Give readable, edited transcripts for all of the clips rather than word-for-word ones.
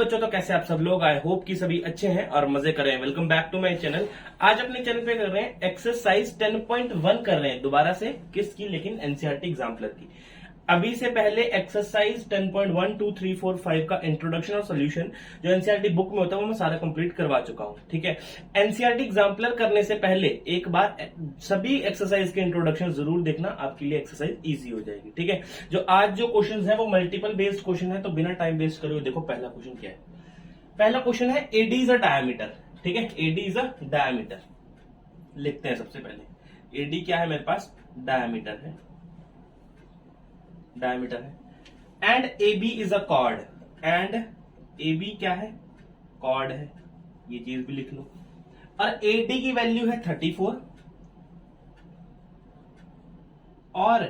बच्चों, तो कैसे आप सब लोग। आई होप कि सभी अच्छे हैं और मजे कर रहे हैं। Welcome back to my channel. आज अपने चैनल पे कर रहे हैं एक्सरसाइज 10.1 कर रहे हैं दोबारा से। किसकी? लेकिन एनसीईआरटी एग्जाम्पलर की। अभी से पहले एक्सरसाइज 10.1 2 3 4 5 का इंट्रोडक्शन और सोल्यूशन जो एनसीईआरटी बुक में होता है वो मैं सारा कंप्लीट करवा चुका हूं। ठीक है, एनसीईआरटी एग्जाम्पलर करने से पहले एक बार सभी एक्सरसाइज के इंट्रोडक्शन जरूर देखना, आपके लिए एक्सरसाइज इजी हो जाएगी। ठीक है, जो आज जो क्वेश्चन है वो मल्टीपल बेस्ड क्वेश्चन है, तो बिना टाइम वेस्ट करे देखो पहला क्वेश्चन क्या है। पहला क्वेश्चन है एडी इज अ डायमीटर। ठीक है, एडी इज अ डायमीटर लिखते हैं। सबसे पहले एडी क्या है मेरे पास? डायमीटर है, डायमीटर है। And A B is a chord. And A B क्या है? कॉर्ड है, ये चीज भी लिख लो। और ए डी की वैल्यू है 34 और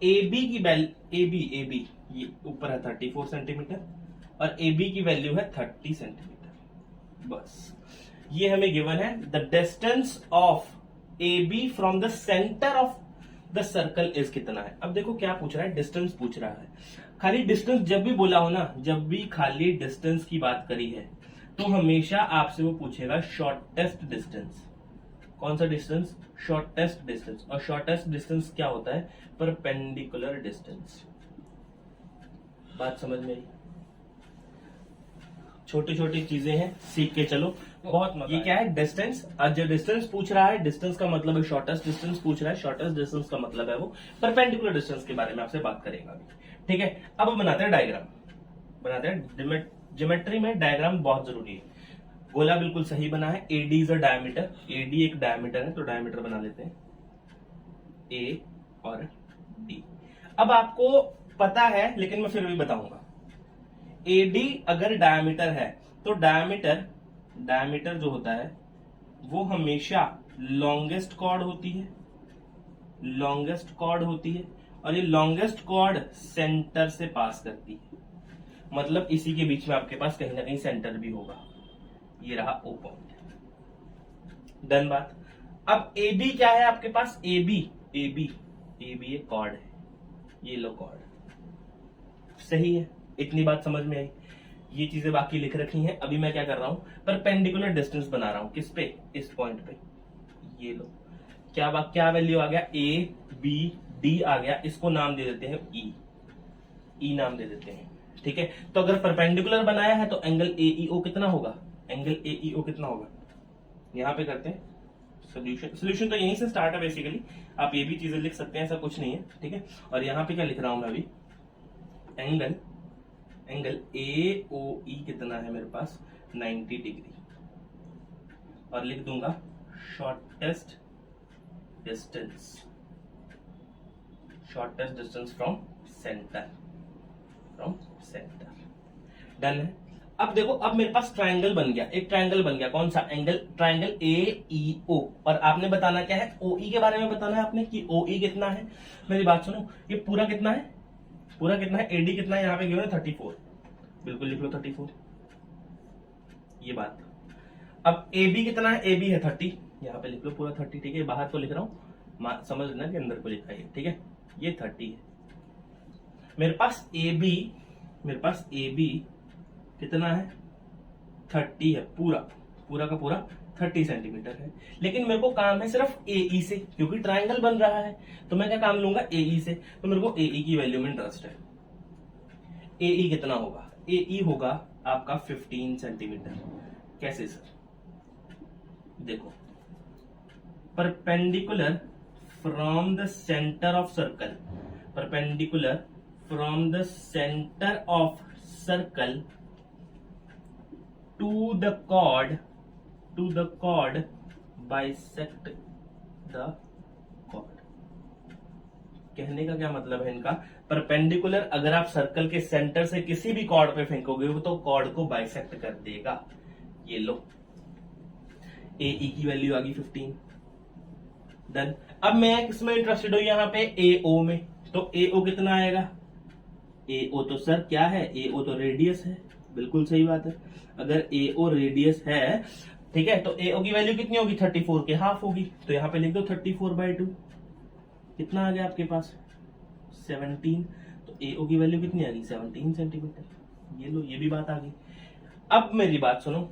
ए बी की वैल्यू ए बी ये ऊपर है 34 सेंटीमीटर और ए बी की वैल्यू है 30 सेंटीमीटर। बस ये हमें गिवन है। The distance of A B from the centre of the circle is कितना है। अब देखो क्या पूछ रहा है, डिस्टेंस पूछ रहा है। खाली डिस्टेंस जब भी बोला हो ना, जब भी खाली डिस्टेंस की बात करी है तो हमेशा आपसे वो पूछेगा शॉर्टेस्ट डिस्टेंस। कौन सा डिस्टेंस? Shortest distance. और शॉर्टेस्ट डिस्टेंस क्या होता है? Perpendicular distance. बात समझ में आई? छोटी छोटी चीजें हैं, सीख के चलो, बहुत मजा। ये क्या है? डिस्टेंस। आज जो डिस्टेंस पूछ रहा है, डिस्टेंस का मतलब है शॉर्टेस्ट डिस्टेंस पूछ रहा है। शॉर्टेस्ट डिस्टेंस का मतलब है वो परपेंडिकुलर डिस्टेंस के बारे में आपसे बात करेगा अभी। ठीक है, अब बनाते हैं डायग्राम। बनाते हैं ज्योमेट्री में डायग्राम बहुत जरूरी है। गोला बिल्कुल सही बना है। AD is a diameter. AD एक डायमीटर है, तो डायमीटर बना लेते हैं ए और डी। अब आपको पता है लेकिन मैं फिर भी बताऊंगा। एडी अगर डायमीटर है तो डायमीटर जो होता है वो हमेशा लॉन्गेस्ट कॉर्ड होती है। लॉन्गेस्ट कॉर्ड होती है और ये लॉन्गेस्ट कॉर्ड सेंटर से पास करती है। मतलब इसी के बीच में आपके पास कहीं ना कहीं सेंटर भी होगा। ये रहा ओ पॉइंट। डन बात। अब ए बी क्या है आपके पास? ए बी एक कॉर्ड है। ये लो कॉर्ड सही है। इतनी बात समझ में आई। ये चीजें बाकी लिख रखी हैं। अभी मैं क्या कर रहा हूं? परपेंडिकुलर डिस्टेंस बना रहा हूं। किस पे? इस पॉइंट पे। ये लो क्या वैल्यू आ गया? ए बी डी आ गया। इसको नाम दे देते हैं ई नाम दे देते हैं। ठीक है, तो अगर परपेंडिकुलर बनाया है तो एंगल एईओ कितना होगा? एंगल एईओ कितना होगा? यहां पे करते हैं सोल्यूशन तो यहीं से स्टार्ट है बेसिकली। आप ये भी चीजें लिख सकते हैं, ऐसा कुछ नहीं है। ठीक है, और यहां पे क्या लिख रहा हूं मैं अभी? एंगल एओई कितना है मेरे पास? 90 डिग्री। और लिख दूंगा shortest distance from centre. Done है। अब देखो, अब मेरे पास ट्रायंगल बन गया। एक ट्रायंगल बन गया। कौन सा? Triangle AEO. और आपने बताना क्या है? ओई के बारे में बताना है आपने कि ओई कितना है। मेरी बात सुनो, ये पूरा कितना है? एडी कितना है? यहाँ पे गिवन है 34। बिल्कुल लिख लो 34। ये बात। अब ए बी कितना है? ए बी है 30। यहाँ पे लिख लो पूरा 30। ठीक है, बाहर को लिख रहा हूं, समझ लेना कि अंदर को लिखा है। ठीक है, ये 30 है। मेरे पास ए बी कितना है? 30 है। पूरा का पूरा 30 सेंटीमीटर है। लेकिन मेरे को काम है सिर्फ एई से, क्योंकि ट्रायंगल बन रहा है। तो मैं क्या काम लूंगा? एई से। तो मेरे को एई की वैल्यू में इंटरेस्ट है। एई कितना होगा? एई होगा आपका 15 सेंटीमीटर। कैसे सर? देखो, perpendicular from the centre of circle, to the chord bisect the chord। कहने का क्या मतलब है इनका? परपेंडिकुलर अगर आप सर्कल के सेंटर से किसी भी कॉर्ड पे फेंकोगे तो कॉर्ड को बाइसेक्ट कर देगा। ये लो, एई की वैल्यू आ गई 15। डन। अब मैं किसमें इंटरेस्टेड हूं? यहाँ पे एओ में। तो एओ कितना आएगा? एओ तो सर क्या है? एओ तो रेडियस है। बिल्कुल सही बात है। अगर एओ रेडियस है, ठीक है, तो एओ की वैल्यू कितनी होगी? 34 के हाफ होगी। तो यहां पे लिख दो 34/2। कितना आ गया आपके पास? 17। तो एओ की वैल्यू कितनी आ गई? 17 सेंटीमीटर। ये लो, ये भी बात आ गई। अब मेरी बात सुनो,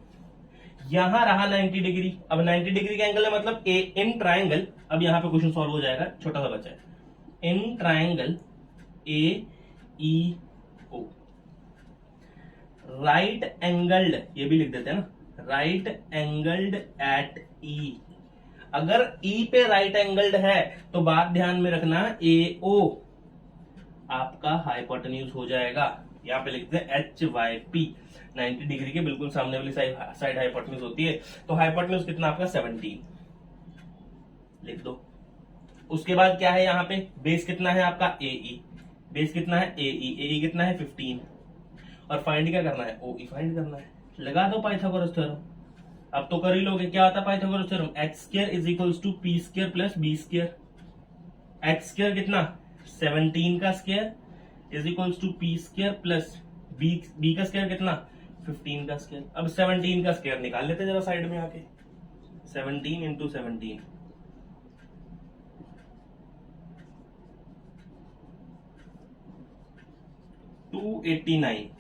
यहां रहा 90 डिग्री, अब 90 डिग्री का एंगल है मतलब ए इन ट्राइंगल, अब यहां पे क्वेश्चन सॉल्व हो जाएगा, छोटा सा बचा है, in triangle A E O right angled, ये भी लिख देते हैं ना, राइट एंगल्ड एट ई, अगर ई पे राइट एंगल्ड है तो बात ध्यान में रखना, ए ओ आपका हाइपोटेन्यूज हो जाएगा, यहां पे लिखते हैं एच वाई पी, 90 डिग्री के बिल्कुल सामने वाली साइड हाइपोटेन्यूज होती है, तो हाइपोटेन्यूज कितना आपका 17 लिख दो। उसके बाद क्या है यहाँ पे, बेस कितना है आपका ए ई, बेस कितना है ए ई कितना है 15, और फाइंड क्या करना है, ओ ई फाइंड करना है, लगा दो पाइथागोरस थ्योरम, अब तो कर ही लोगे, क्या आता है Pythagoras theorem, x square is equals to P square plus B square, x square कितना 17 का square is equals to P square plus b का स्क्वायर कितना 15 का स्क्वायर। अब 17 का स्क्वायर निकाल लेते जरा साइड में आके, 17 into 17 289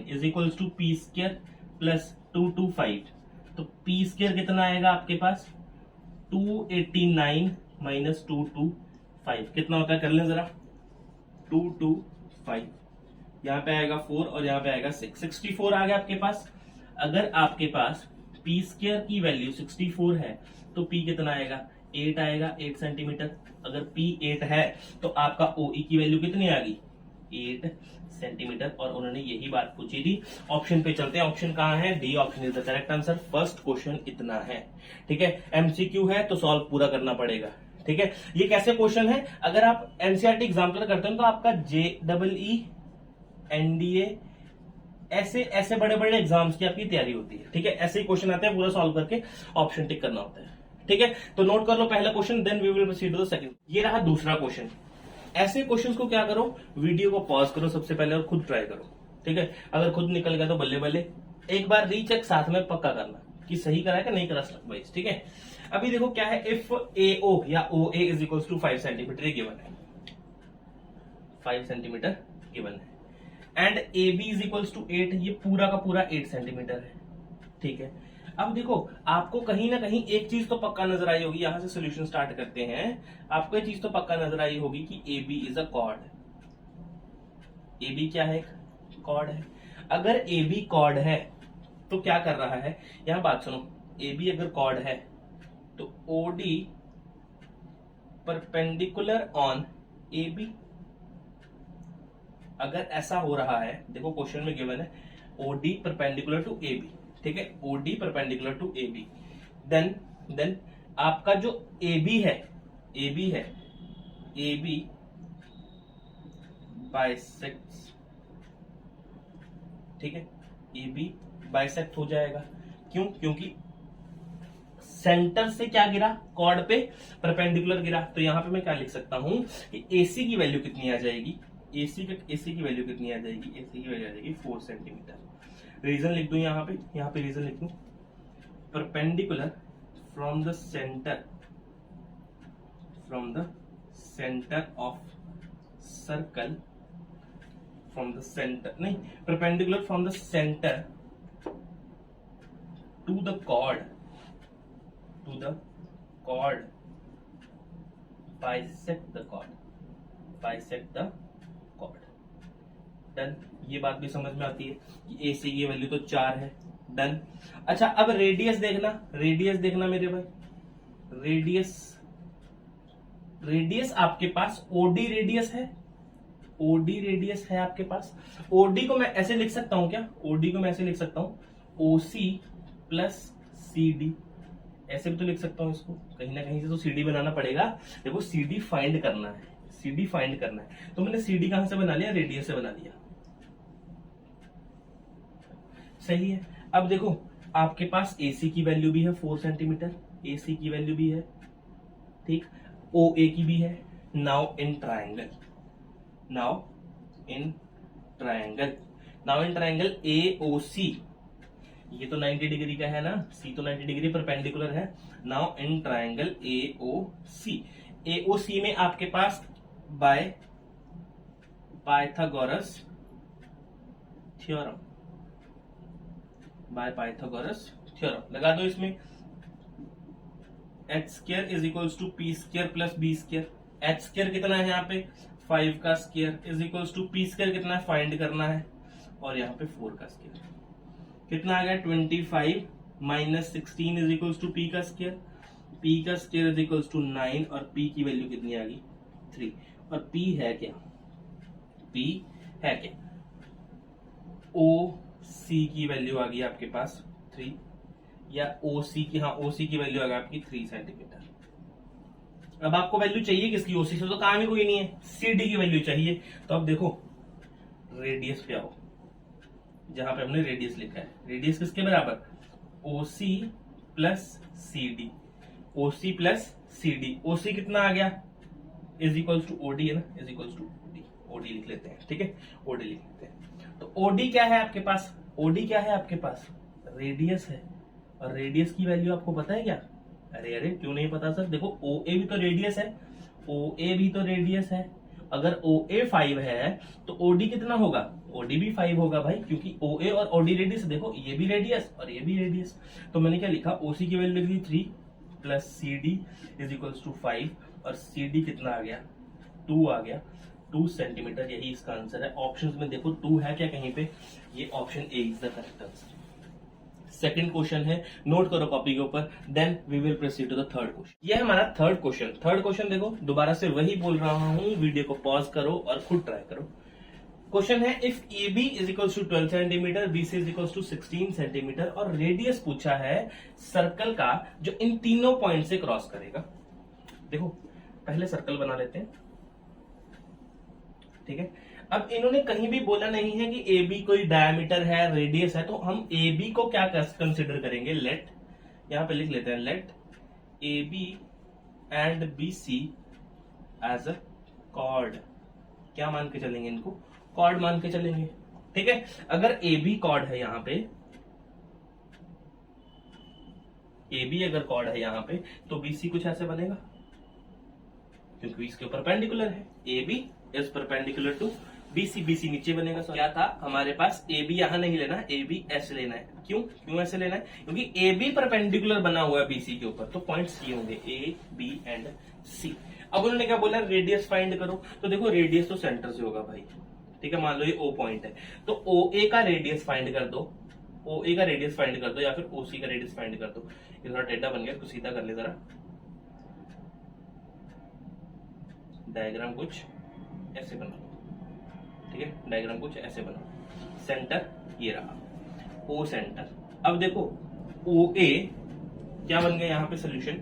is equals to P square plus 225, तो पी स्क्वायर कितना आएगा आपके पास 289 माइनस 225 कितना होता है, कर लें जरा, 225 यहां पे आएगा 4 और यहां पे आएगा 6, 64 आ गया आपके पास। अगर आपके पास पी स्क्वायर की वैल्यू 64 है तो पी कितना आएगा 8 आएगा, 8 सेंटीमीटर, अगर पी 8 है तो आपका ओ ई की वैल्यू कितनी आ गई 8 सेंटीमीटर, और उन्होंने यही बात पूछी थी। ऑप्शन पे चलते हैं, ऑप्शन कहां है, D option is the correct answer, first question इतना है, ठीक है। एमसीक्यू है तो सॉल्व पूरा करना पड़ेगा, ठीक है। ये कैसे क्वेश्चन है, अगर आप एनसीईआरटी एग्जाम्पल करते हो तो आपका JEE एनडीए ऐसे ऐसे बड़े बड़े एग्जाम्स की आपकी तैयारी होती है, ठीक है। ऐसे ही क्वेश्चन आते हैं, पूरा सॉल्व करके ऑप्शन टिक करना होता है, ठीक है। तो नोट कर लो पहला question, then we will proceed to the second. ये रहा दूसरा क्वेश्चन। ऐसे क्वेश्चंस को क्या करो, वीडियो को पॉज करो सबसे पहले और खुद ट्राई करो, ठीक है। अगर खुद निकल गया तो बल्ले बल्ले, एक बार रीचेक साथ में पक्का करना कि सही करा है कि नहीं करा स्लग वाइज, ठीक है। अभी देखो क्या है, इफ AO या OA is equals to 5 centimetre, ये गिवन है 5 सेंटीमीटर गिवन है, and AB is equals to 8, ये पूरा का पूरा 8 सेंटीमीटर है, ठीक है। अब देखो आपको कहीं ना कहीं एक चीज तो पक्का नजर आई होगी, यहां से सॉल्यूशन स्टार्ट करते हैं, आपको एक चीज तो पक्का नजर आई होगी कि AB is a cord, AB क्या है, कॉर्ड है। अगर AB कॉर्ड है तो क्या कर रहा है, यहां बात सुनो, AB अगर कॉर्ड है तो OD परपेंडिकुलर ऑन AB, अगर ऐसा हो रहा है, देखो क्वेश्चन में गिवन है OD परपेंडिकुलर टू AB, ठीक है, OD perpendicular to AB, then आपका जो AB है AB बाइसेक्ट्स, ठीक है, AB बाइसेक्ट हो जाएगा, क्यों, क्योंकि सेंटर से क्या गिरा, कॉर्ड पे परपेंडिकुलर गिरा, तो यहां पे मैं क्या लिख सकता हूं कि AC की वैल्यू कितनी आ जाएगी, AC की वैल्यू कितनी आ जाएगी, AC की वैल्यू आ जाएगी 4 सेंटीमीटर। रीजन लिख दूं यहाँ पे रीजन लिख दूं, perpendicular from the centre of circle, perpendicular from the centre to the chord bisect the chord, done. ये बात भी समझ में आती है कि AC की वैल्यू तो 4 है, डन। अच्छा अब रेडियस देखना मेरे भाई, रेडियस आपके पास OD रेडियस है आपके पास। OD को मैं ऐसे लिख सकता हूं क्या, OD को मैं ऐसे लिख सकता हूं OC प्लस CD, ऐसे भी तो लिख सकता हूं इसको, कहीं ना कहीं से तो CD बनाना पड़ेगा। देखो CD फाइंड करना है, तो मैंने CD कहां से बना लिया, रेडियस से बना लिया, सही है। अब देखो आपके पास AC की वैल्यू भी है 4 सेंटीमीटर, AC की वैल्यू भी है, ठीक, OA की भी है। नाउ इन ट्रायंगल AOC, ये तो 90 डिग्री का है ना, C तो 90 डिग्री परपेंडिकुलर है। नाउ इन ट्रायंगल AOC में आपके पास by Pythagoras theorem, by Pythagoras theorem. लगा दो इसमें H square is equals to P square plus B square. H square कितना है यहाँ पे 5 का square is equals to P square कितना है फाइंड करना है, और यहाँ पे 4 का स्क्वायर कितना आ गया 25 minus 16 is equals to p का स्क्वायर। पी का स्क्वायर इज इक्वल्स टू 9 और पी की वैल्यू कितनी आ गई 3। और पी है क्या, पी है क्या, ओ सी की वैल्यू आ गई आपके पास 3, या ओ सी की, हाँ ओ सी की वैल्यू आ गई आपकी 3 सेंटीमीटर। अब आपको वैल्यू चाहिए किसकी, ओसी से तो काम ही कोई नहीं है, सी डी की वैल्यू चाहिए। तो अब देखो रेडियस पे आओ, जहां पे हमने रेडियस लिखा है, रेडियस किसके बराबर OC plus C D, OC plus C D. OC कितना आ गया इज इक्वल्स टू ओडी है ना, is equals to OD, OD लिख लेते हैं, ठीक है ओडी लिख लेते हैं। तो ओडी क्या है आपके पास, ओडी क्या है आपके पास रेडियस है, और रेडियस की वैल्यू आपको पता है क्या, अरे अरे क्यों नहीं पता सर, देखो ओ ए भी तो रेडियस है, ओ ए भी तो रेडियस है। अगर ओ ए 5 है तो ओडी कितना होगा, ओडी भी 5 होगा भाई, क्योंकि ओ ए और ओडी रेडियस, देखो ये भी रेडियस और ये भी रेडियस। तो मैंने क्या लिखा, ओसी की वैल्यू लिखी 3 plus C D is equals to 5, और सी डी कितना आ गया 2 आ गया, 2 सेंटीमीटर। यही इसका आंसर है। ऑप्शंस में देखो 2 है क्या कहीं पे, ये option A is the correct answer. Second question है, नोट करो कॉपी के ऊपर, then we will proceed to the third question. ये है हमारा थर्ड क्वेश्चन। थर्ड क्वेश्चन देखो, दोबारा से वही बोल रहा हूं, वीडियो को पॉज करो और खुद ट्राई करो। क्वेश्चन है if A B is equals to 12 centimetre, B C is equals to 16 centimetre, और रेडियस पूछा है सर्कल का जो इन तीनों पॉइंट से क्रॉस करेगा। देखो पहले सर्कल बना लेते हैं, ठीक है। अब इन्होंने कहीं भी बोला नहीं है कि ए बी कोई डायमीटर है, रेडियस है, तो हम ए बी को क्या कंसिडर करेंगे, लेट, यहां पे लिख लेते हैं let A B and B C as a chord. क्या मान के चलेंगे इनको, कॉर्ड मान के चलेंगे, ठीक है। अगर ए बी कॉर्ड है यहां पे, ए बी अगर कॉर्ड है यहां पे, तो बी सी कुछ ऐसे बनेगा, क्योंकि इसके परपेंडिकुलर है, A B is perpendicular to BC, BC नीचे बनेगा। क्या था हमारे पास, ए बी यहां नहीं लेना, ए बी ऐसे लेना है। क्यों क्यों ऐसे लेना है, क्योंकि ए बी परपेंडिकुलर बना हुआ है बीसी के ऊपर, तो पॉइंट सी होंगे ए बी एंड सी। अब उन्होंने क्या बोला, रेडियस फाइंड करो। तो देखो रेडियस तो सेंटर से होगा भाई, ठीक है। मान लो ये ओ पॉइंट है, तो ओ ए का रेडियस फाइंड कर दो, ओ ए का रेडियस फाइंड कर दो, या फिर ओ सी का रेडियस फाइंड कर दो। ये थोड़ा टेढ़ा बन गया, तो सीधा कर ले जरा, डायग्राम कुछ ऐसे बना, ठीक है, डायग्राम कुछ ऐसे बना। सेंटर ये रहा, ओ सेंटर। अब देखो ओ ए क्या बन गया यहाँ पे सोल्यूशन,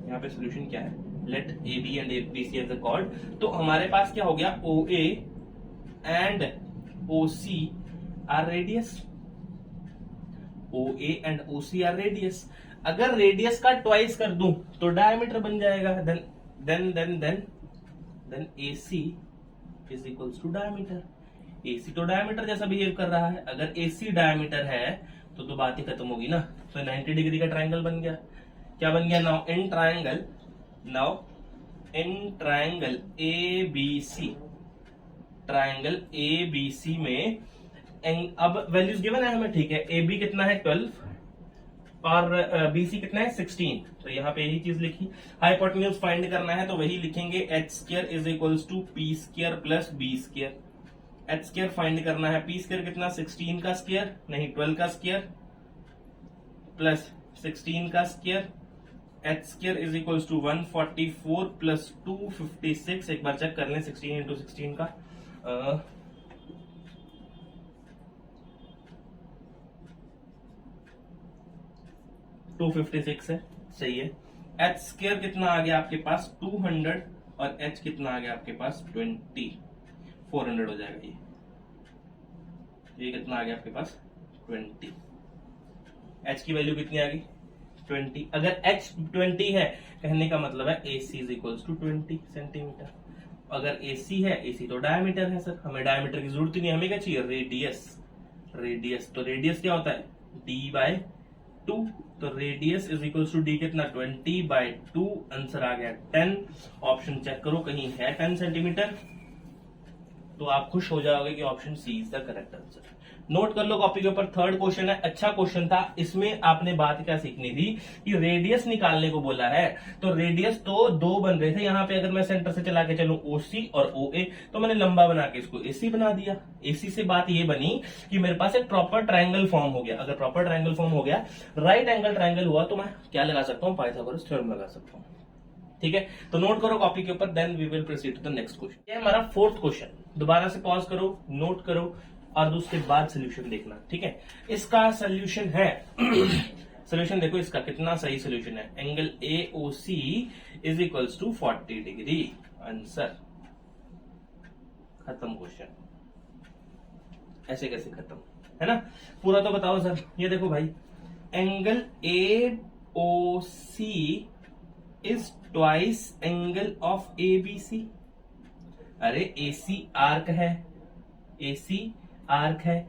यहाँ पे सोल्यूशन क्या है, let A B and A B C as a chord. तो हमारे पास क्या हो गया, O A and O C are radius, O A and O C are radius. अगर रेडियस का ट्वाइस कर दूं तो डायमीटर बन जाएगा, then A C is equals to diameter. AC तो डायमीटर जैसा बिहेव कर रहा है, अगर AC डायमीटर है तो बात ही खत्म होगी ना। तो 90 डिग्री का ट्रायंगल बन गया। क्या बन गया, now in triangle ABC, triangle ABC में अब वैल्यूज गिवन है हमें, ठीक है। AB कितना है 12 और BC कितना है 16, तो यहाँ पे यही चीज लिखी। हाइपोटेन्यूज फाइंड करना है तो वही लिखेंगे, h square is equals to p square plus b square. H square find करना है, पी स्क्वायर कितना 16 का स्क्वायर, नहीं 12 का स्क्वायर प्लस 16 का स्क्वायर। H square is equals to 144 प्लस 256। एक बार चेक कर लें 16 इंटू 16 का, 256 है, सही है। एच स्क्वायर कितना आ गया आपके पास 200, और एच कितना आ गया आपके पास 20, 400 हो जाएगा। ये कितना आ गया आपके पास 20। h की वैल्यू कितनी आ गई 20। अगर h 20 है, कहने का मतलब है AC is equals to 20 centimetre. अगर AC है, AC तो डायमीटर है सर, हमें डायमीटर की जरूरत ही नहीं, हमें क्या चाहिए रेडियस। रेडियस तो रेडियस क्या होता है d/2, तो radius is equals to d कितना 20/2। आंसर आ गया 10। ऑप्शन चेक करो कहीं है 10 सेंटीमीटर, तो आप खुश हो जाओगे कि option C is the correct answer. Note कर लो कॉपी के ऊपर। थर्ड क्वेश्चन है, अच्छा क्वेश्चन था। इसमें आपने बात क्या सीखनी थी कि रेडियस निकालने को बोला है, तो रेडियस तो दो बन रहे थे यहाँ पे। अगर मैं सेंटर से चला के चलूं ओसी और ओए, तो मैंने लंबा बना के इसको एसी बना दिया। एसी से बात ये बनी कि मेरे पास एक प्रॉपर ट्रायंगल फॉर्म हो गया। अगर प्रॉपर ट्रायंगल फॉर्म हो गया, राइट एंगल ट्रायंगल हुआ, तो मैं क्या लगा सकता हूँ, पाइथागोरस थ्योरम लगा सकता हूँ। ठीक है, तो नोट करो कॉपी के ऊपर, then we will proceed to the next question. ये हमारा फोर्थ क्वेश्चन। दोबारा से पॉज करो, नोट करो और उसके बाद सोल्यूशन देखना। ठीक है, इसका सोल्यूशन है सोल्यूशन देखो इसका कितना सही सोल्यूशन है। Angle AOC is equals to 40 degree. Answer खत्म क्वेश्चन। ऐसे कैसे खत्म, है ना? पूरा तो बताओ सर। ये देखो भाई, angle AOC is twice angle of ABC। अरे AC आर्क है, AC आर्क है।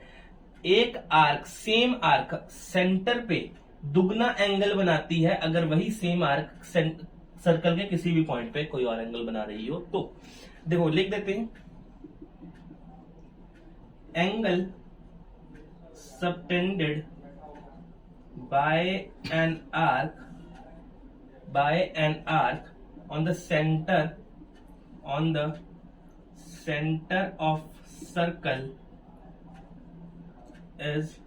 एक आर्क, सेम आर्क सेंटर पे दुगना एंगल बनाती है अगर वही सेम आर्क सर्कल के किसी भी पॉइंट पे कोई और एंगल बना रही हो। तो देखो लिख देते हैं, angle subtended bye an arc on the center of circle is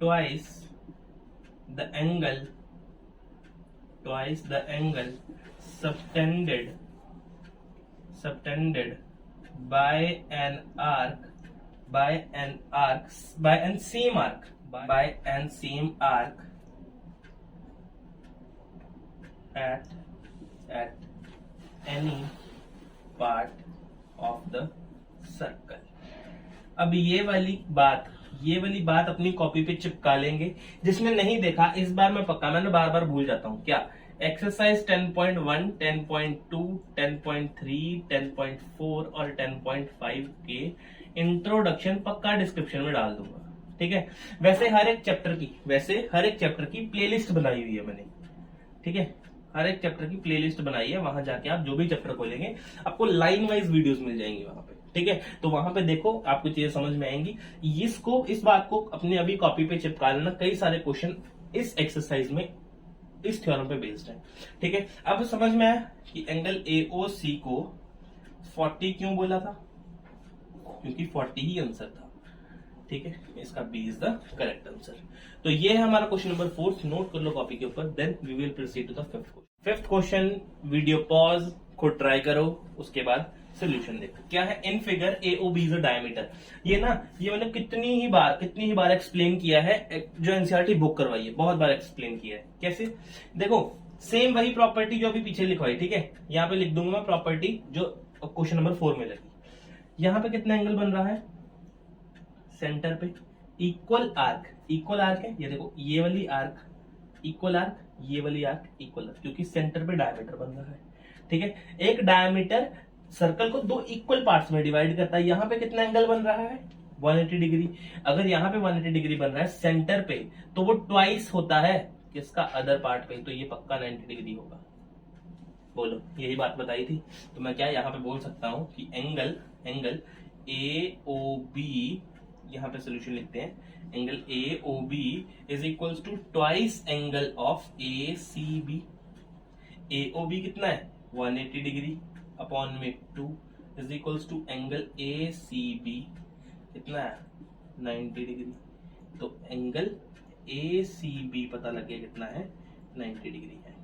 twice the angle subtended by an same arc at any part of the circle। अब ये वाली बात अपनी कॉपी पे चिपका लेंगे। जिसने नहीं देखा इस बार मैं पक्का, मैंने बार बार भूल जाता हूँ क्या, एक्सरसाइज 10.1, 10.2, 10.3, 10.4 और 10.5 के इंट्रोडक्शन पक्का डिस्क्रिप्शन में डाल दूंगा। ठीक है, वैसे हर एक चैप्टर की प्लेलिस्ट बनाई हुई है मैंने। ठीक है, हर एक चैप्टर की प्लेलिस्ट बनाई है, वहां जाके आप जो भी चैप्टर खोलेंगे आपको लाइन वाइज वीडियोस मिल जाएंगी वहां पे। ठीक है, तो वहां पे देखो, आपको चीजें समझ में आएंगी। इस बात को अपने अभी कॉपी पे चिपका लेना। कई सारे क्वेश्चन इस एक्सरसाइज में इस थ्योरम पे बेस्ड है। ठीक है, अब समझ में आया कि एंगल AOC को 40 क्यों बोला था, क्योंकि 40 ही आंसर था। ठीक है, इसका B is the correct answer. तो ये है हमारा क्वेश्चन नंबर 4। नोट कर लो कॉपी के ऊपर, then we will proceed to the fifth question. Video pause, खुद ट्राई करो, उसके बाद सोल्यूशन देखो। क्या है, in figure AOB is a diameter. ये मैंने कितनी ही बार एक्सप्लेन किया है, जो एनसीईआरटी बुक करवाई है, बहुत बार एक्सप्लेन किया है। कैसे, देखो सेम वही प्रॉपर्टी जो अभी पीछे लिखवाई। ठीक है, यहाँ पे लिख दूंगा मैं प्रॉपर्टी जो क्वेश्चन नंबर 4 में लगी। यहाँ पे कितना एंगल बन रहा है, सेंटर पे इक्वल आर्क है। ये देखो, ये वाली आर्क इक्वल आर्क, ये वाली आर्क इक्वल आर्क, क्योंकि सेंटर पे डायमीटर बन रहा है। ठीक है, एक डायमीटर सर्कल को दो इक्वल पार्ट्स में डिवाइड करता है। यहाँ पे कितना एंगल बन रहा है, 180 डिग्री। अगर यहाँ पे 180 डिग्री बन रहा है सेंटर पे, तो वो ट्वाइस होता है किसका, अदर पार्ट पे, तो ये पक्का 90 डिग्री होगा। बोलो, यही बात बताई थी। तो मैं क्या यहाँ पे बोल सकता हूं कि एंगल AOB, यहाँ पे सोल्यूशन लिखते हैं, angle AOB is equals to twice angle of ACB। AOB कितना है, 180 डिग्री अपॉन में 2 is equals to angle ACB कितना है, 90 डिग्री। तो एंगल ACB पता लग गया कितना है, 90 डिग्री है।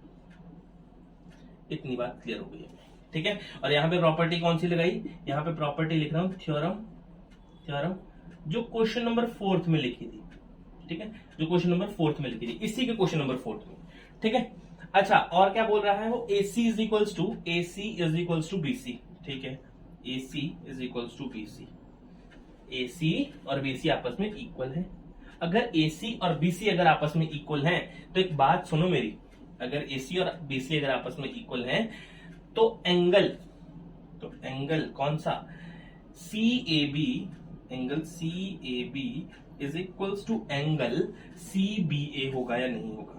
इतनी बात क्लियर हो गई है। ठीक है, और यहाँ पे प्रॉपर्टी कौन सी लगाई, यहाँ पे प्रॉपर्टी लिख रहा हूं, थ्योरम जो क्वेश्चन नंबर 4 में लिखी थी। ठीक है, जो क्वेश्चन नंबर 4 में लिखी थी, इसी के क्वेश्चन नंबर 4 में। ठीक है, अच्छा, और क्या बोल रहा है वो, AC is equals to BC। ठीक है, AC is equals to BC। AC और BC आपस में इक्वल है। अगर AC और BC अगर आपस में इक्वल हैं, तो एक बात सुनो मेरी, अगर AC और BC अगर आपस में इक्वल हैं, तो एंगल कौन सा, angle CAB is equals to angle CBA होगा या नहीं होगा।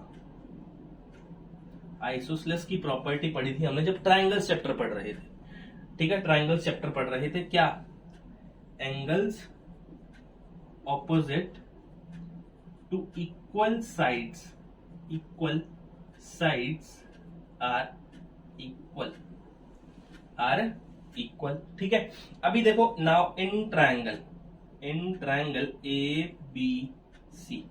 आइसोसेलेस की प्रॉपर्टी पढ़ी थी हमने जब ट्रायंगल्स चैप्टर पढ़ रहे थे। ठीक है, ट्रायंगल्स चैप्टर पढ़ रहे थे क्या, angles opposite to equal sides are equal. ठीक है, अभी देखो now in triangle A B C,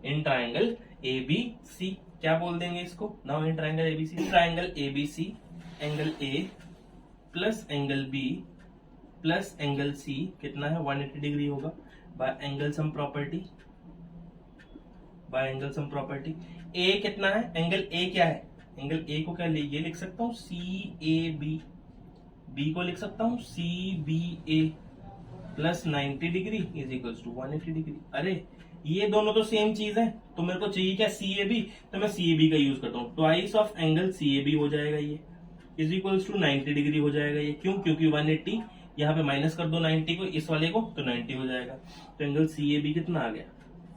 in triangle A B C क्या बोल देंगे इसको? Now in triangle A B C, triangle A B C, angle A plus angle B plus angle C कितना है? 180 डिग्री होगा by angle sum property. A कितना है? Angle A क्या है? एंगल ए को क्या ये लिख सकता हूं सी ए बी, बी को लिख सकता हूं C B A plus 90 degree is equal to 180 degree. अरे ये दोनों तो सेम चीज है, तो मेरे को चाहिए क्या? सी ए बी, तो मैं सी ए बी का यूज करता हूँ। Twice of angle C A B हो जाएगा, ये इज इक्वल टू 90 डिग्री हो जाएगा। ये क्यों? क्योंकि 180 यहाँ पे माइनस कर दो 90 को, इस वाले को, तो 90 हो जाएगा। तो एंगल सी ए बी कितना आ गया?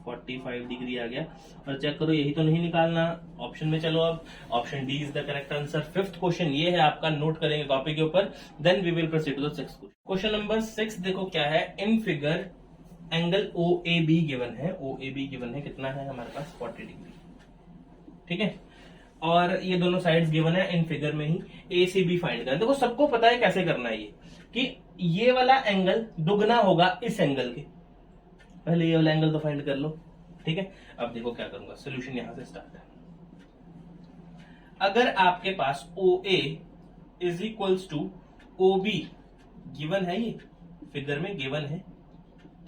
45 डिग्री आ गया। और चेक करो यही तो नहीं निकालना ऑप्शन में। चलो अब option D is the correct answer. Fifth question ये है आपका, नोट करेंगे कॉपी के ऊपर, then we will proceed to the sixth question. Question number 6 देखो क्या है। In figure angle O A B given है, ओ ए बी गिवन है, कितना है हमारे पास? 40 डिग्री। ठीक है, और ये दोनों साइड्स गिवन है इन फिगर में ही। ए सी बी फाइंड करना। देखो सबको पता है कैसे करना है ये, कि ये वाला एंगल दुगना होगा इस एंगल के। पहले ये वाला एंगल तो फाइंड कर लो। ठीक है, अब देखो क्या करूंगा, सोल्यूशन यहां से स्टार्ट है। अगर आपके पास O A is equals to O B given है, ये फिगर में गिवन है।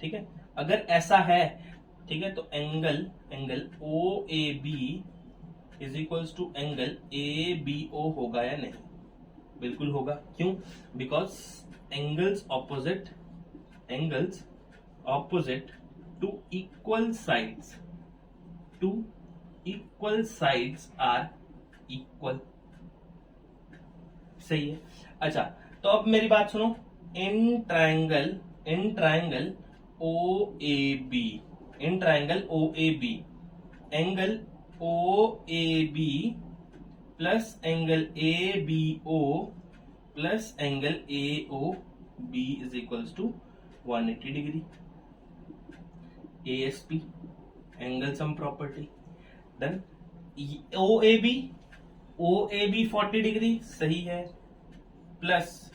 ठीक है, अगर ऐसा है, ठीक है, तो angle O A B is equals to angle A B O होगा या नहीं? बिल्कुल होगा। क्यों? Because angles opposite to equal sides are equal. सही है। अच्छा, तो अब मेरी बात सुनो। In triangle O A B, angle O A B plus angle A B O plus angle A O B is equals to 180 degree. ASP, angle sum property, done. OAB 40 degree, सही है, प्लस,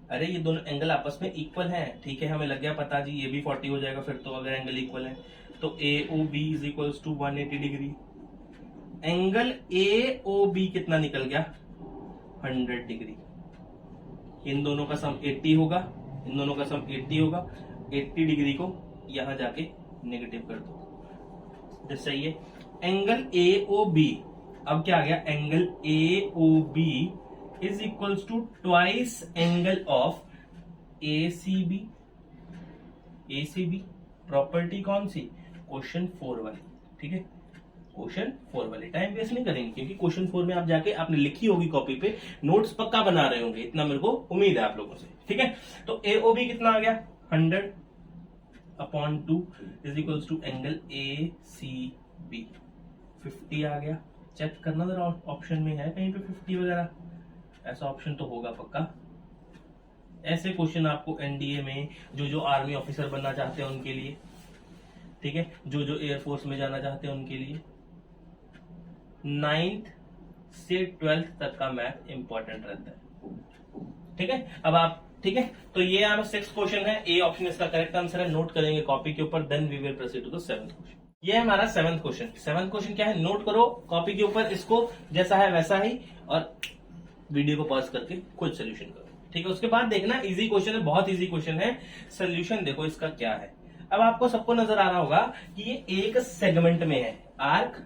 अरे ये दोनों angle आपस में equal हैं। ठीक है, हमें लग गया पता जी, ये भी 40 हो जाएगा फिर तो, अगर एंगल इक्वल है तो AOB is equals to 180 degree. Angle AOB कितना निकल गया? 100 डिग्री। इन दोनों का सम 80 होगा, 80 डिग्री को यहां जाके नेगेटिव कर दो, तो सही है। एंगल AOB, अब क्या आ गया? Angle AOB is equals to twice angle of ACB। Property कौन सी? क्वेश्चन 4 वाली। ठीक है, क्वेश्चन 4 वाली। टाइम वेस्ट नहीं करेंगे, क्योंकि क्वेश्चन 4 में आप जाके आपने लिखी होगी कॉपी पे, नोट्स पक्का बना रहे होंगे, इतना मेरे को उम्मीद है आप लोगों से। ठीक है, तो AOB कितना आ गया? 100/2 is equals to angle ACB 50 आ गया। चेक करना जरा ऑप्शन में है कहीं पे 50 वगैरह, ऐसा ऑप्शन तो होगा पक्का। ऐसे क्वेश्चन आपको एनडीए में जो आर्मी ऑफिसर बनना चाहते हैं उनके लिए, ठीक है, जो एयरफोर्स में जाना चाहते हैं उनके लिए, 9th से 12th तक का मैथ इंपॉर्टेंट रहता है। ठीक है, अब आप, ठीक है, तो ये आप 6th क्वेश्चन है, ए ऑप्शन इसका करेक्ट आंसर है। नोट करेंगे कॉपी के ऊपर, then we will proceed to the 7th question. ये है हमारा 7th क्वेश्चन। 7th क्वेश्चन क्या है? नोट करो कॉपी के ऊपर, इसको जैसा है वैसा ही, और वीडियो को पॉज करके खुद सोल्यूशन करो। ठीक है, उसके बाद देखना, इजी क्वेश्चन है, बहुत इजी क्वेश्चन है। सोल्यूशन देखो इसका क्या है। अब आपको सबको नजर आ रहा होगा कि ये एक सेगमेंट में है, आर्क,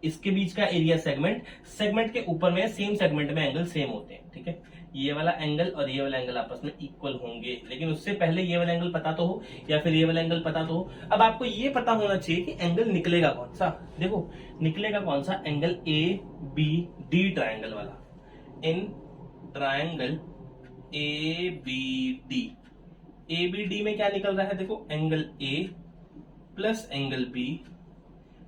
इसके बीच का एरिया सेगमेंट के ऊपर में, सेम सेगमेंट में एंगल सेम होते हैं। ठीक है, ये वाला एंगल और ये वाला एंगल आपस में इक्वल होंगे, लेकिन उससे पहले ये वाला एंगल पता तो हो, या फिर ये वाला एंगल पता तो हो। अब आपको ये पता होना चाहिए कि एंगल निकलेगा कौन सा। देखो निकलेगा कौन सा? एंगल ABD ट्रायंगल वाला। इन ट्रायंगल ABD में क्या निकल रहा है? देखो angle A plus angle B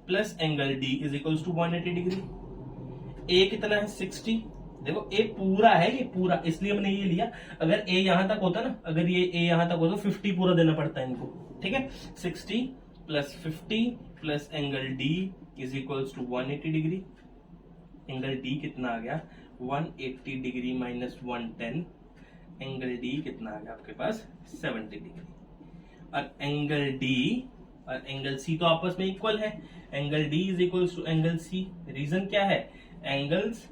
plus angle D is equal to 180 degree. A कितना है? 60, देखो ए पूरा है, ये पूरा, इसलिए हमने ये लिया। अगर ए यहां तक होता ना, अगर ये ए यहां तक होता, 50 पूरा देना पड़ता है इनको, ठीक है। 60 plus 50 plus angle D is equals to 180 degree. Angle D कितना आ गया, 180 डिग्री माइनस 110, एंगल डी कितना आ गया आपके पास 70 डिग्री। और एंगल डी और एंगल सी तो आपस में इक्वल है, angle D is equals to angle C. Reason क्या है, angles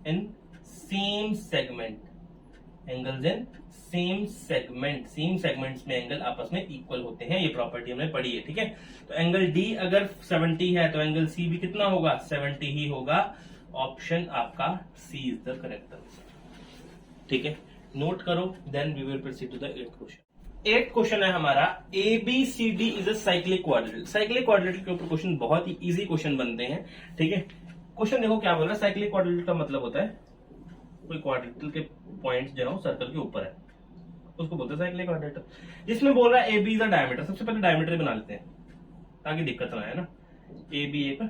in same segment, angles in same segment, same segments में एंगल आपस में इक्वल होते हैं, ये प्रॉपर्टी हमने पढ़ी है, ठीक है। तो एंगल डी अगर 70 है तो एंगल सी भी कितना होगा, 70 ही होगा। ऑप्शन आपका C is the correct answer, ठीक है। नोट करो, then we will proceed to the 8th question. 8th question है हमारा, ABCD is a cyclic quadrilateral. Cyclic quadrilateral के ऊपर क्वेश्चन बहुत ही इजी क्वेश्चन बनते हैं, ठीक है। क्वेश्चन देखो क्या बोल रहा है, साइक्लिक क्वाड्रिलेटरल का मतलब होता है कोई क्वाड्रिलेटरल के पॉइंट्स जो है सर्कल के ऊपर है, उसको बोलते हैं साइक्लिक क्वाड्रिलेटरल। जिसमें बोल रहा है AB इज अ डायमीटर, सबसे पहले डायमीटर बना लेते हैं ताकि दिक्कत ना आए ना। AB एक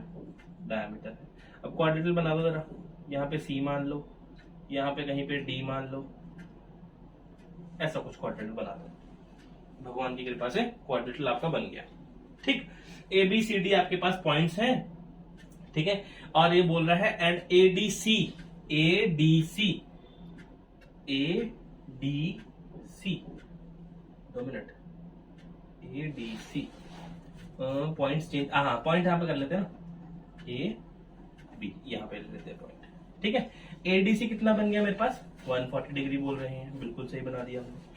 डायमीटर है। अब क्वाड्रिलेटरल बना दो जरा, यहाँ पे C मान लो, यहाँ पे कहीं पे D मान लो, ऐसा कुछ क्वाड्रिलेटरल बना दो। भगवान की कृपा से क्वाड्रिलेटरल आपका बन गया, ठीक। ABCD आपके पास पॉइंट्स हैं, ठीक है। और ये बोल रहा है and ADC 2 minute, ADC points change, हाँ पॉइंट यहां पे कर लेते हैं ना, AB यहां पे ले लेते हैं पॉइंट, ठीक है। ADC कितना बन गया मेरे पास, 140 डिग्री बोल रहे हैं, बिल्कुल सही बना दिया हमने।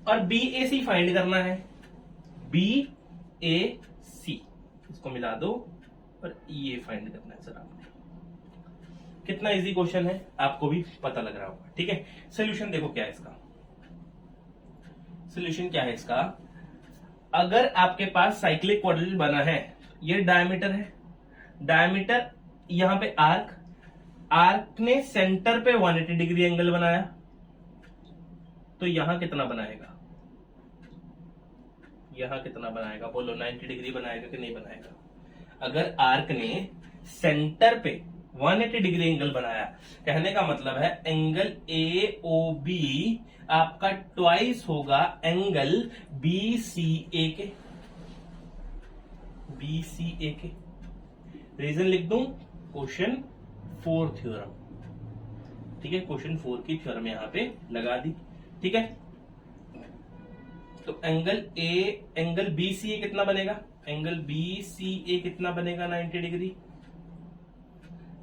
और BAC फाइंड करना है, BAC इसको मिला दो और ये फाइंड करना है सर आपने। कितना इजी क्वेश्चन है, आपको भी पता लग रहा होगा, ठीक है। सोल्यूशन देखो क्या है इसका, सोल्यूशन क्या है इसका। अगर आपके पास साइक्लिक क्वाड्रिलेटरल बना है, ये डायमीटर है, डायमीटर यहां पे आर्क, आर्क ने सेंटर पे 180 डिग्री एंगल बनाया, तो यहां कितना बनाएगा, यहां कितना बनाएगा बोलो, 90 डिग्री बनाएगा कि नहीं बनाएगा। अगर आर्क ने सेंटर पे 180 डिग्री एंगल बनाया, कहने का मतलब है एंगल AOB आपका ट्वाइस होगा एंगल BCA के, BCA के। रीजन लिख दूं, क्वेश्चन 4 थ्योरम, ठीक है। क्वेश्चन 4 की थ्योरम यहां पे लगा दी, ठीक है। तो एंगल BCA कितना बनेगा, एंगल BCA कितना बनेगा 90 डिग्री,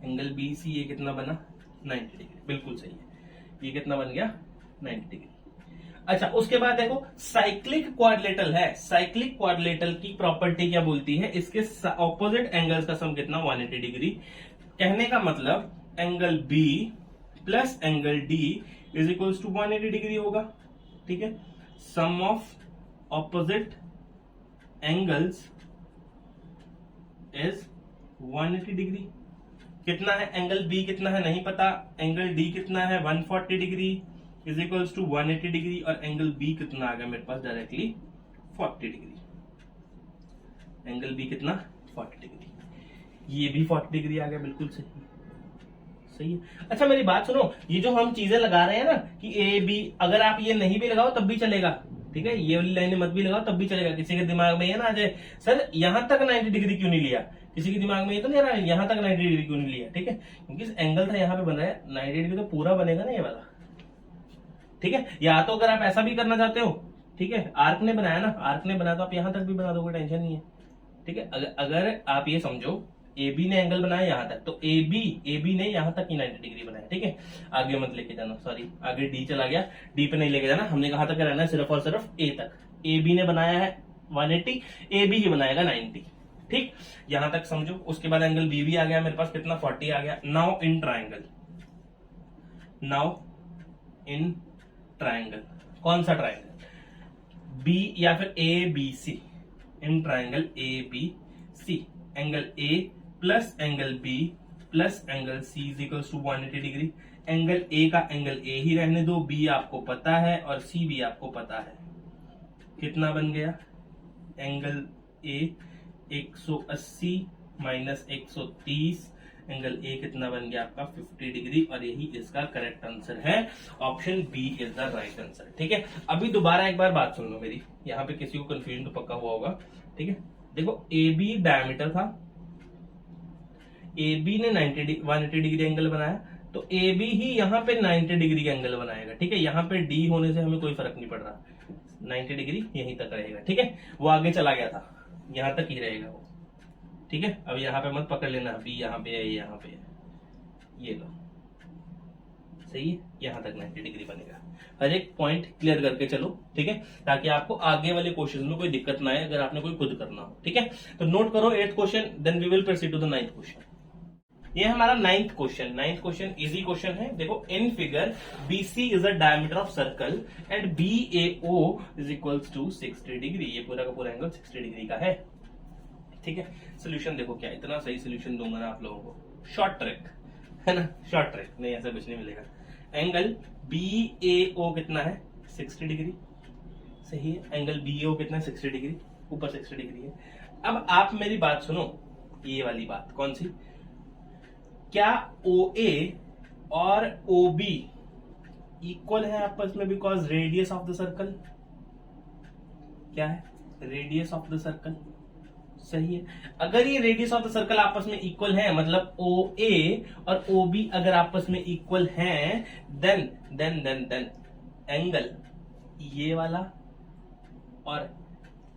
एंगल BCA कितना बना 90 डिग्री, बिल्कुल सही है। ये कितना बन गया 90 डिग्री। अच्छा, उसके बाद देखो साइक्लिक क्वाड्रिलेटरल है, साइक्लिक क्वाड्रिलेटरल की प्रॉपर्टी क्या बोलती है, इसके ऑपोजिट एंगल्स का सम कितना 180 डिग्री। कहने का मतलब angle B plus angle D is equals to 180 degree होगा, ठीक है। Sum of opposite angles is 180 degree. कितना है एंगल B कितना है नहीं पता, एंगल D कितना है 140 degree is equals to 180 degree, और एंगल B कितना आ गया मेरे पास डायरेक्टली 40 डिग्री। एंगल B कितना 40 डिग्री, ये भी 40 डिग्री आ गया, बिल्कुल सही सही है। अच्छा मेरी बात सुनो, ये जो हम चीजें लगा रहे हैं ना कि AB, अगर आप ये नहीं भी लगाओ तब भी चलेगा, ठीक है। ये वाली लाइनें मत भी लगाओ तब भी चलेगा। किसी के दिमाग में ये ना आ जाए सर यहां तक 90 डिग्री क्यों नहीं लिया, किसी के दिमाग में ये तो नहीं आ रहा है यहां तक 90 डिग्री क्यों नहीं लिया, ठीक है। क्योंकि एंगल था यहाँ पे बन रहा है 90 डिग्री, तो पूरा बनेगा ना ये वाला, ठीक है। या तो अगर आप ऐसा भी करना चाहते हो, ठीक है, आर्क ने बनाया ना, आर्क ने बनाया तो आप यहां तक भी बना दोगे, टेंशन नहीं है, ठीक है। अगर आप ये समझो AB ने एंगल बनाया यहां तक, तो AB ने यहां तक ही 90 डिग्री बनाया, ठीक है। आगे मत लेके जाना, सॉरी आगे D चला गया, D पे नहीं लेके जाना, हमने कहा तक रहना है सिर्फ और सिर्फ A तक। AB ने बनाया है 180, AB ही बनाएगा 90, ठीक। यहां तक समझो। उसके बाद एंगल B भी आ गया मेरे पास, कितना 40 आ गया। Now in triangle, now in triangle, कौन सा ट्राइंगल, B या फिर ABC, in triangle ABC, angle A plus angle B plus angle C is equal to 180 degree. Angle A का एंगल A ही रहने दो, B आपको पता है और C भी आपको पता है। कितना बन गया angle A 180 minus 130, angle A कितना बन गया आपका 50 डिग्री, और यही इसका करेक्ट आंसर है, option B is the right answer. ठीक है, अभी दोबारा एक बार बात सुन लो मेरी, यहाँ पे किसी को कंफ्यूजन तो पक्का हुआ होगा। ठीक है, देखो ए बी डायमीटर था, ए बी ने 180 डिग्री एंगल बनाया, तो ए बी ही यहाँ पे 90 डिग्री का एंगल बनाएगा। ठीक है, यहाँ पे डी होने से हमें कोई फर्क नहीं पड़ रहा, 90 डिग्री यहीं तक रहेगा। ठीक है, वो आगे चला गया था, यहां तक ही रहेगा वो। ठीक है, अब यहाँ पे मत पकड़ लेना, बी यहाँ पे है, यहाँ पे है, ये लो, सही है, यहां तक 90 डिग्री बनेगा। हर एक पॉइंट क्लियर करके चलो, ठीक है, ताकि आपको आगे वाले क्वेश्चन में कोई दिक्कत ना आए अगर आपने कोई खुद करना हो। ठीक है, तो नोट करो 8th question, then we will proceed to the 9th question. ये हमारा 9th question. 9th question easy question है। देखो, in figure BC is a diameter of circle and BAO is equals to 60 degree. ये पूरा का पूरा angle 60 degree का है। ठीक है, सोल्यूशन देखो क्या, इतना सही सोल्यूशन दूंगा ना आप लोगों को, शॉर्ट ट्रिक है ना, शॉर्ट ट्रिक, नहीं ऐसा कुछ नहीं मिलेगा। एंगल BAO कितना है 60 डिग्री, सही है। एंगल BAO कितना है 60 डिग्री, ऊपर 60 डिग्री है। अब आप मेरी बात सुनो, ये वाली बात कौन सी, क्या OA और OB इक्वल है आपस में, because radius of the circle क्या है, रेडियस ऑफ द सर्कल, सही है। अगर ये रेडियस ऑफ द सर्कल आपस में इक्वल है, मतलब OA और OB अगर आपस में इक्वल हैं, then then then then angle ये वाला और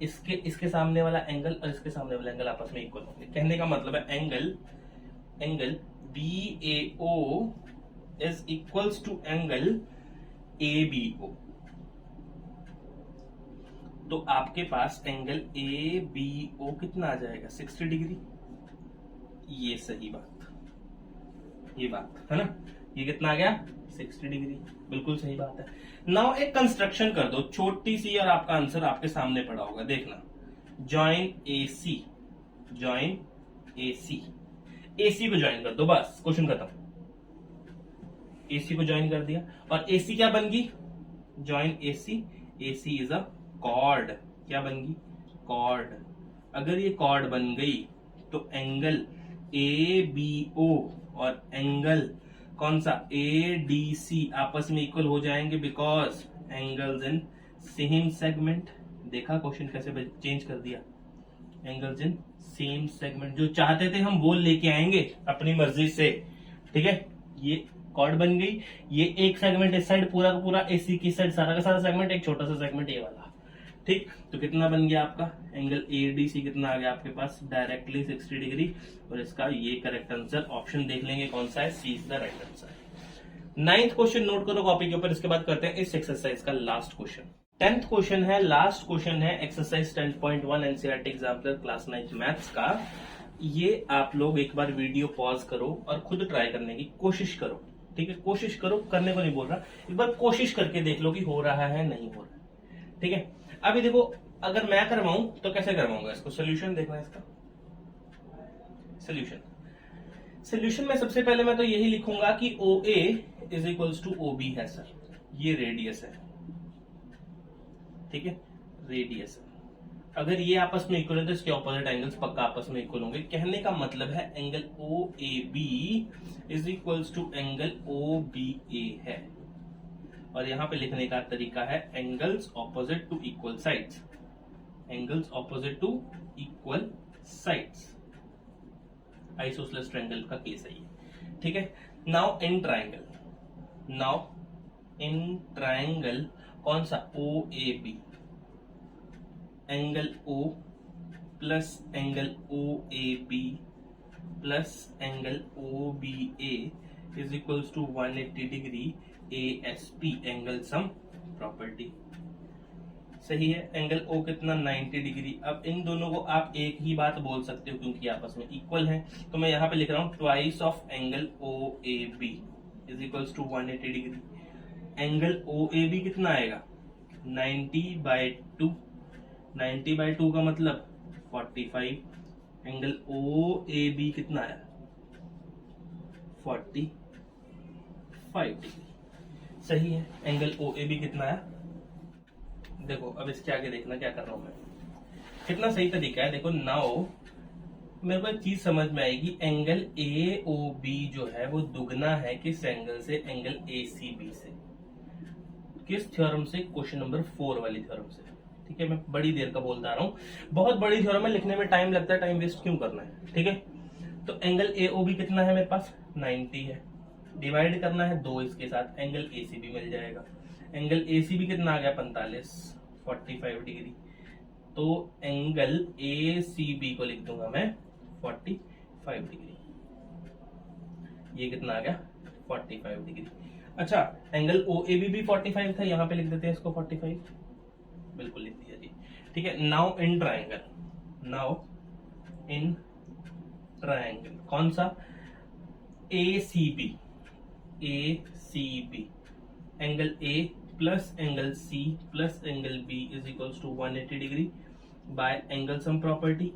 इसके सामने वाला एंगल और इसके सामने वाला एंगल आपस में इक्वल होंगे। कहने का मतलब है angle BAO is equals to angle ABO। तो आपके पास एंगल ABO कितना आ जाएगा 60 डिग्री। ये सही बात, ये बात है ना, ये कितना आ गया 60 डिग्री, बिल्कुल सही बात है। नाउ एक कंस्ट्रक्शन कर दो छोटी सी, और आपका आंसर आपके सामने पड़ा होगा, देखना। Join AC, join AC, AC को ज्वाइन कर दो, बस क्वेश्चन खत्म। AC को ज्वाइन कर दिया, और AC क्या बन गई, join AC, AC is a chord, क्या बन गई, कॉर्ड। अगर ये कॉर्ड बन गई तो एंगल ABO और एंगल कौन सा ADC आपस में इक्वल हो जाएंगे, because angles in same segment. देखा क्वेश्चन कैसे चेंज कर दिया, एंगल्स इन सेम सेगमेंट, जो चाहते थे हम वो लेके आएंगे अपनी मर्जी से। ठीक है, ये कॉर्ड बन गई, ये एक सेगमेंट इस साइड, पूरा का पूरा AC की साइड, सारा का सारा सेगमेंट, एक छोटा सा सेगमेंट ये वाला। ठीक, तो कितना बन गया आपका एंगल ADC, कितना आ गया आपके पास डायरेक्टली 60 डिग्री, और इसका ये करेक्ट आंसर ऑप्शन देख लेंगे कौन सा है, C is the right answer. 9th question note करो कॉपी के ऊपर, इसके बाद करते हैं इस एक्सरसाइज का लास्ट क्वेश्चन। 10th क्वेश्चन है, लास्ट क्वेश्चन है, exercise 10.1 NCERT exemplar class 9 maths का। ये आप लोग एक बार वीडियो पॉज करो और खुद ट्राई करने की कोशिश करो। ठीक है, कोशिश करो, करने को नहीं बोल रहा, एक बार कोशिश करके देख लो कि हो रहा है नहीं हो रहा है। ठीक है, अभी देखो, अगर मैं करवाऊं तो कैसे करवाऊंगा इसको, सोल्यूशन देखना इसका। सोल्यूशन में सबसे पहले मैं तो यही लिखूंगा कि OA is equals to OB है सर, ये रेडियस है। ठीक है, रेडियस है। अगर ये आपस में इक्वल है तो इसके ऑपोजिट एंगल्स पक्का आपस में इक्वल होंगे। कहने का मतलब है angle OAB is equals to angle OBA है, और यहां पे लिखने का तरीका है angles opposite to equal sides, angles opposite to equal sides, isosceles triangle का केस है ये। ठीक है, नाउ इन ट्रायंगल कौन सा OAB, angle O plus angle OAB plus angle OBA is equals to 180 degree ASP, angle sum property. सही है, angle O कितना 90 डिग्री। अब इन दोनों को आप एक ही बात बोल सकते हो क्योंकि आपस में इक्वल हैं, तो मैं यहां पे लिख रहा हूं twice of angle OAB is equals to 180 degree. Angle OAB कितना आएगा 90/2, 90/2 का मतलब 45। एंगल OAB कितना आया 45 डिग्री। सही है, एंगल OAB कितना आया, देखो अब इसके आगे देखना क्या कर रहा हूं मैं, कितना सही तरीका है। देखो, नाउ मेरे को एक चीज समझ में आएगी, एंगल ए ओ बी जो है वो दुगना है किस एंगल से, एंगल ए सी बी से। किस थ्योरम से, क्वेश्चन नंबर 4 वाली थ्योरम से। ठीक है, मैं बड़ी देर का बोलता आ रहा हूँ, बहुत बड़ी थ्योरम है, लिखने में टाइम लगता है, टाइम वेस्ट क्यों करना है। ठीक है, तो एंगल ए ओ बी कितना है मेरे पास, 90 है, डिवाइड करना है 2 इसके साथ, एंगल ए सी बी मिल जाएगा। एंगल ए सी बी कितना आ गया, 45 डिग्री। तो एंगल ए सी बी को लिख दूंगा मैं 45 डिग्री। ये कितना आ गया, 45 डिग्री। अच्छा, एंगल ओ ए बी भी 45 था, यहां पे लिख देते हैं इसको 45, बिल्कुल लिख दिया जी। ठीक है, now in triangle, now in triangle कौन सा, A C B, A C B, angle A plus angle C plus angle B is equals to 180 degree by angle sum property.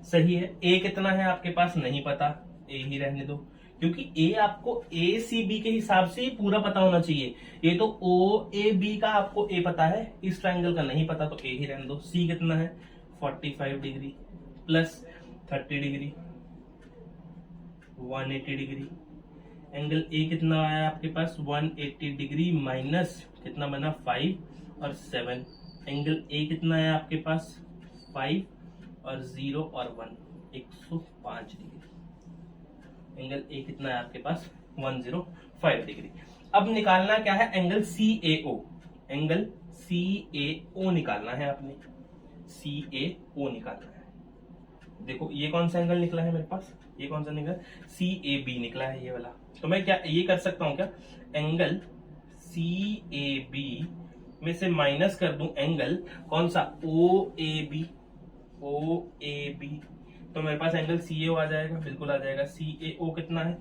सही है। ए कितना है आपके पास नहीं पता, ए ही रहने दो, क्योंकि ए आपको ए सी बी के हिसाब से ही पूरा पता होना चाहिए। ये तो ओ ए बी का आपको ए पता है, इस ट्रायंगल का नहीं पता, तो ए ही रहने दो। सी कितना है 45 degree plus 30 degree 180 degree. Angle A कितना आया आपके पास 180 डिग्री माइनस कितना बना 5 और 7। एंगल ए कितना है आपके पास 5 और 0 और 1 105 डिग्री। एंगल ए कितना है आपके पास 105 डिग्री। अब निकालना क्या है, एंगल सी ए ओ, एंगल सी ए ओ निकालना है आपने, सी ए ओ निकालना है। देखो ये कौन सा एंगल निकला है मेरे पास, ये कौन सा निकला, सी ए बी निकला है ये वाला। तो मैं क्या ये कर सकता हूं क्या, एंगल सी ए बी में से माइनस कर दूं एंगल कौन सा, ओ A B, O A B, तो मेरे पास एंगल सी ए ओ आ जाएगा, बिल्कुल आ जाएगा। सी ए ओ कितना है,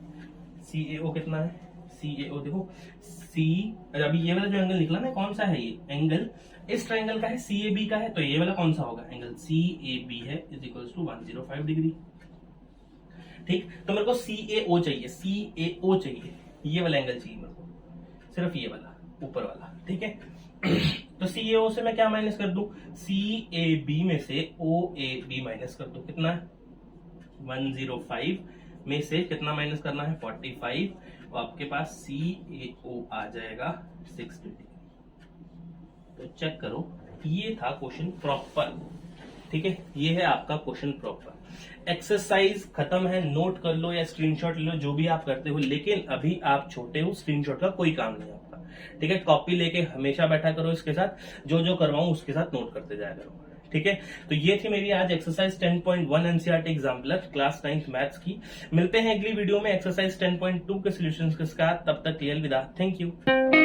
सी ए ओ कितना है, सी ए ओ देखो सी, अभी ये वाला जो एंगल निकला ना कौन सा है, ये एंगल इस ट्रायंगल का है, सी ए बी का है, तो ये वाला कौन सा होगा, एंगल सी ए बी है इज इक्वल्स टू 105 डिग्री। ठीक, तो मेरे को सी ए ओ चाहिए, सी ए ओ चाहिए, ये वाला एंगल चाहिए मेरे को, सिर्फ ये वाला ऊपर वाला। ठीक है, तो सी ए ओ से मैं क्या माइनस कर दूं, सी ए बी में से ओ ए बी माइनस कर दूं, कितना है 105 में से कितना माइनस करना है 45, और आपके पास सी ए ओ आ जाएगा 60 डिग्री। तो चेक करो, ये था क्वेश्चन प्रॉपर। ठीक है, ये है आपका क्वेश्चन प्रॉपर। एक्सरसाइज खत्म है, नोट कर लो या स्क्रीनशॉट ले लो, जो भी आप करते हो, लेकिन अभी आप छोटे हो, स्क्रीनशॉट का कोई काम नहीं आपका। ठीक है, कॉपी लेके हमेशा बैठा करो इसके साथ, जो जो करवाऊं उसके साथ नोट करते जाया करो। ठीक है, तो ये थी मेरी आज exercise 10.1 NCERT exemplar class 9th maths की। मिलते हैं अगली वीडियो में एक्सरसाइज 10.2 के सॉल्यूशंस के साथ, तब तक क्लियर विदा, थैंक यू।